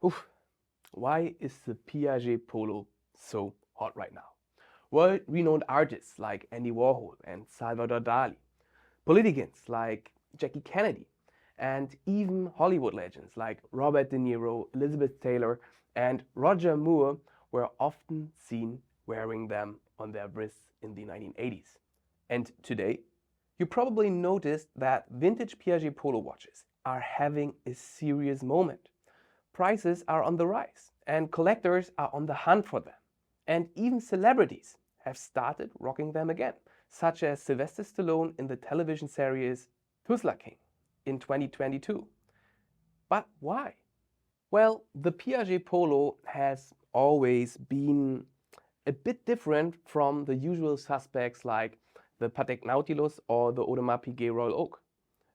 Oof, why is the Piaget Polo so hot right now? World-renowned artists like Andy Warhol and Salvador Dali, politicians like Jackie Kennedy, and even Hollywood legends like Robert De Niro, Elizabeth Taylor, and Roger Moore were often seen wearing them on their wrists in the 1980s. And today, you probably noticed that vintage Piaget Polo watches are having a serious moment. Prices are on the rise, and collectors are on the hunt for them. And even celebrities have started rocking them again, such as Sylvester Stallone in the television series Tulsa King in 2022. But why? Well, the Piaget Polo has always been a bit different from the usual suspects like the Patek Nautilus or the Audemars Piguet Royal Oak.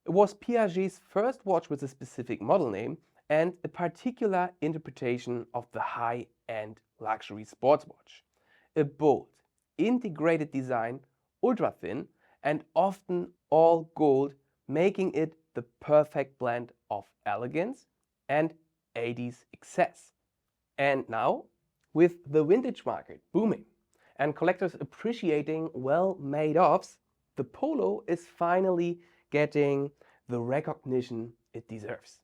It was Piaget's first watch with a specific model name and a particular interpretation of the high-end luxury sports watch. A bold, integrated design, ultra-thin, and often all gold, making it the perfect blend of elegance and 80s excess. And now, with the vintage market booming and collectors appreciating well-made offs, the Polo is finally getting the recognition it deserves.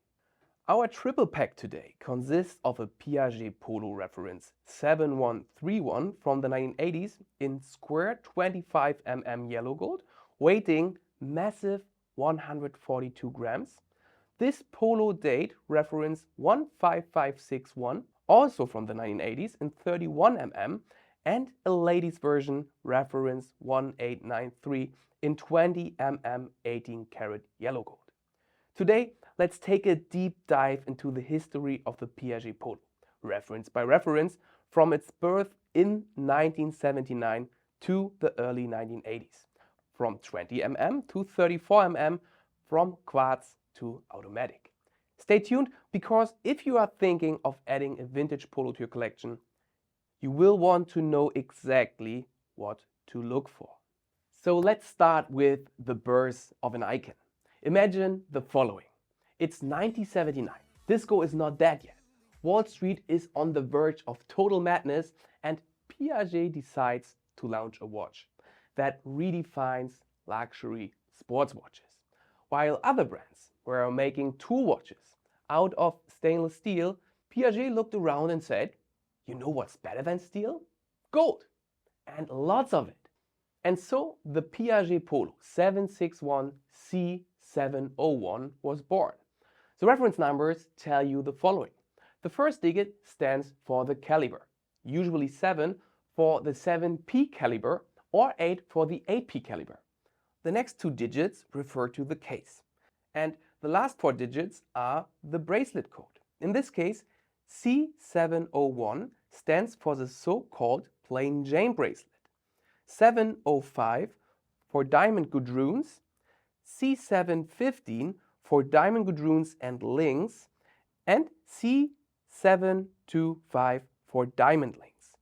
Our triple pack today consists of a Piaget Polo reference 7131 from the 1980s in square 25 yellow gold, weighing massive 142 grams. This Polo date reference 15561, also from the 1980s in 31 and a ladies version reference 1893 in 20 18 karat yellow gold. Today, let's take a deep dive into the history of the Piaget Polo, reference by reference, from its birth in 1979 to the early 1980s, from 20 to 34 from Quartz to automatic. Stay tuned, because if you are thinking of adding a vintage Polo to your collection, you will want to know exactly what to look for. So let's start with the birth of an icon. Imagine the following. It's 1979. Disco is not dead yet. Wall Street is on the verge of total madness, and Piaget decides to launch a watch that redefines luxury sports watches. While other brands were making tool watches out of stainless steel, Piaget looked around and said, "You know what's better than steel? Gold! And lots of it." And so the Piaget Polo 761C701 was born. The reference numbers tell you the following. The first digit stands for the caliber, usually 7 for the 7P caliber or 8 for the 8P caliber. The next two digits refer to the case. And the last four digits are the bracelet code. In this case, C701 stands for the so-called plain Jane bracelet, 705 for diamond gudroons, C715 for diamond gudroons and links, and C725 for diamond links.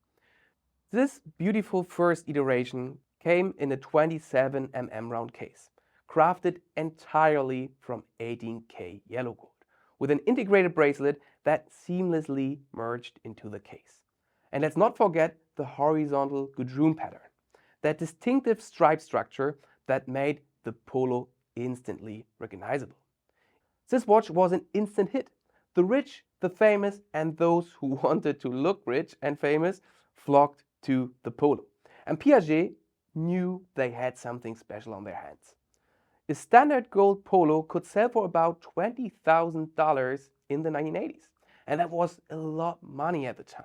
This beautiful first iteration came in a 27 round case, crafted entirely from 18K yellow gold, with an integrated bracelet that seamlessly merged into the case. And let's not forget the horizontal gudroon pattern, that distinctive stripe structure that made the Polo instantly recognizable. This watch was an instant hit. The rich, the famous, and those who wanted to look rich and famous flocked to the Polo. And Piaget knew they had something special on their hands. A standard gold Polo could sell for about $20,000 in the 1980s, and that was a lot of money at the time.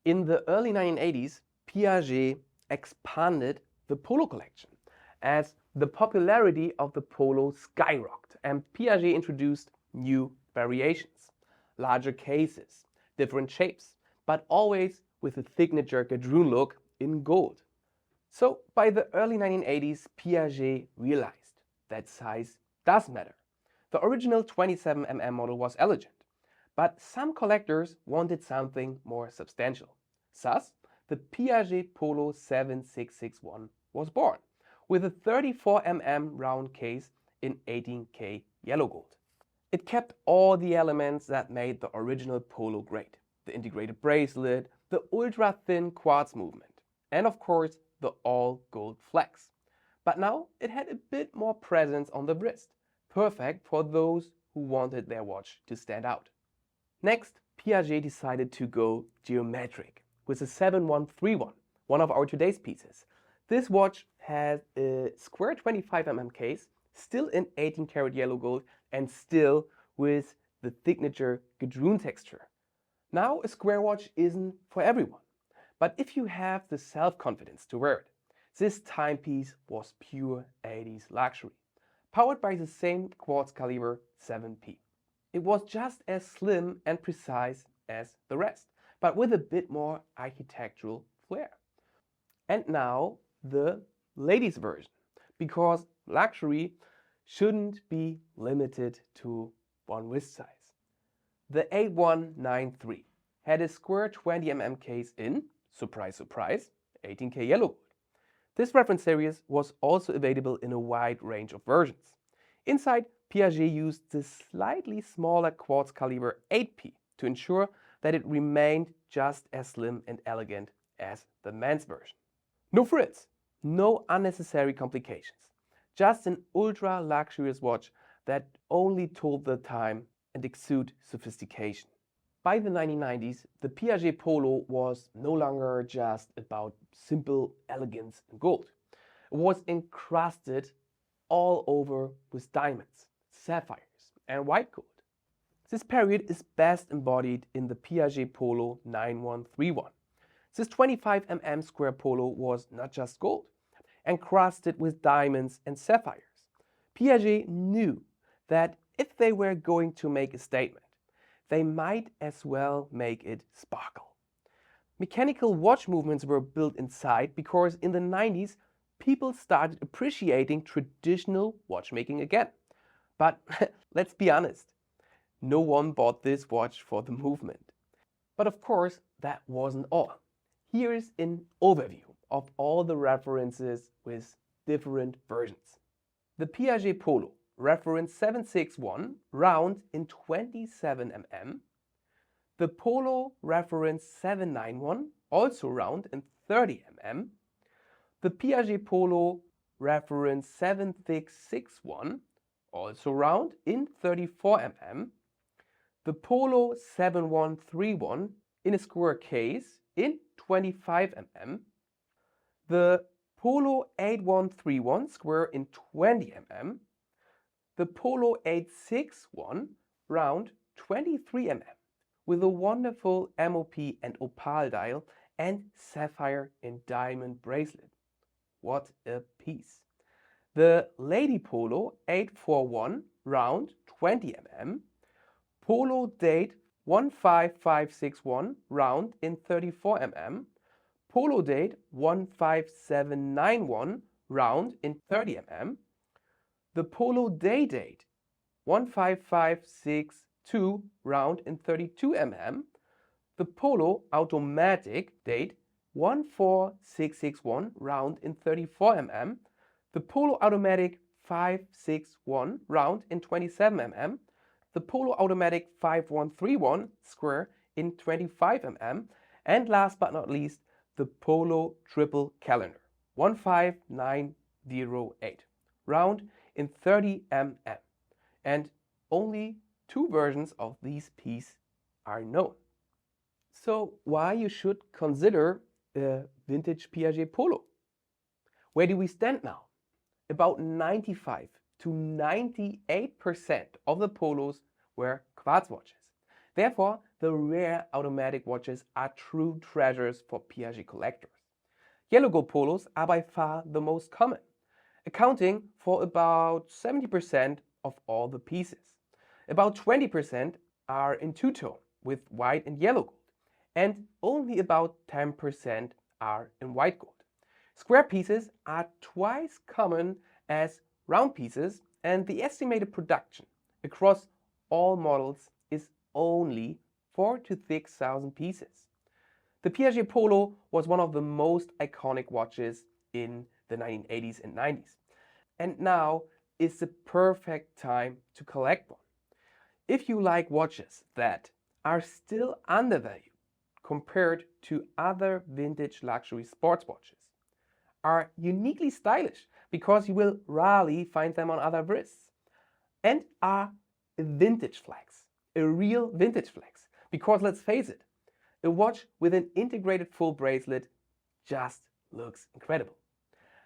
In the early 1980s, Piaget expanded the Polo collection as the popularity of the Polo skyrocketed, and Piaget introduced new variations, larger cases, different shapes, but always with a signature gudroon look in gold. So by the early 1980s, Piaget realized that size does matter. The original 27 model was elegant, but some collectors wanted something more substantial. Thus, the Piaget Polo 7661 was born, with a 34 round case in 18K yellow gold. It kept all the elements that made the original Polo great. The integrated bracelet, the ultra-thin quartz movement, and of course the all-gold flex. But now it had a bit more presence on the wrist, perfect for those who wanted their watch to stand out. Next, Piaget decided to go geometric with the 7131, one of our today's pieces. This watch has a square 25mm case, still in 18 karat yellow gold and still with the signature gadroon texture. Now a square watch isn't for everyone, but if you have the self-confidence to wear it, this timepiece was pure 80s luxury, powered by the same quartz caliber 7P. It was just as slim and precise as the rest, but with a bit more architectural flair. And now the ladies version, because luxury shouldn't be limited to one wrist size. The 8193 had a square 20mm case in, surprise surprise, 18K yellow gold. This reference series was also available in a wide range of versions. Inside, Piaget used the slightly smaller quartz caliber 8P to ensure that it remained just as slim and elegant as the men's version. No frills, no unnecessary complications. Just an ultra luxurious watch that only told the time and exuded sophistication. By the 1990s, the Piaget Polo was no longer just about simple elegance and gold. It was encrusted all over with diamonds, sapphires and white gold. This period is best embodied in the Piaget Polo 9131. This 25mm square polo was not just gold, encrusted with diamonds and sapphires. Piaget knew that if they were going to make a statement, they might as well make it sparkle. Mechanical watch movements were built inside because in the 90s people started appreciating traditional watchmaking again. But let's be honest, no one bought this watch for the movement. But of course, that wasn't all. Here's an overview of all the references with different versions. The Piaget Polo, reference 761, round in 27mm. The Polo, reference 791, also round in 30mm. The Piaget Polo, reference 7661, also round in 34mm. The Polo 7131 in a square case in 25mm. The Polo 8131 square in 20mm. The Polo 861 round 23mm with a wonderful MOP and opal dial and sapphire and diamond bracelet. What a piece! The Lady Polo 841 round 20mm. Polo Date 15561 round in 34mm. Polo Date 15791 round in 30mm. The Polo Day Date 15562 round in 32mm. The Polo Automatic Date 14661 round in 34mm. The Polo Automatic 561 round in 27mm. The Polo Automatic 5131 square in 25mm. And last but not least, the Polo Triple Calendar 15908 round in 30mm. And only two versions of these pieces are known. So why you should consider a vintage Piaget Polo? Where do we stand now? About 95 to 98% of the polos were quartz watches. Therefore, the rare automatic watches are true treasures for Piaget collectors. Yellow gold polos are by far the most common, accounting for about 70% of all the pieces. About 20% are in two-tone with white and yellow gold, and only about 10% are in white gold. Square pieces are twice common as round pieces, and the estimated production across all models is only 4,000 to 6,000 pieces. The Piaget Polo was one of the most iconic watches in the 1980s and 90s, and now is the perfect time to collect one. If you like watches that are still undervalued compared to other vintage luxury sports watches, are uniquely stylish because you will rarely find them on other wrists, and are a vintage flex, a real vintage flex, because let's face it, a watch with an integrated full bracelet just looks incredible.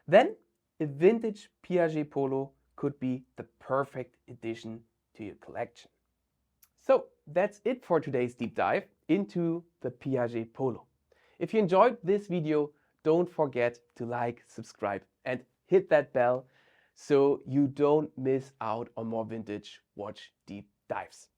Then a vintage Piaget Polo could be the perfect addition to your collection. So that's it for today's deep dive into the Piaget Polo. If you enjoyed this video, don't forget to like, subscribe and hit that bell so you don't miss out on more vintage watch deep dives.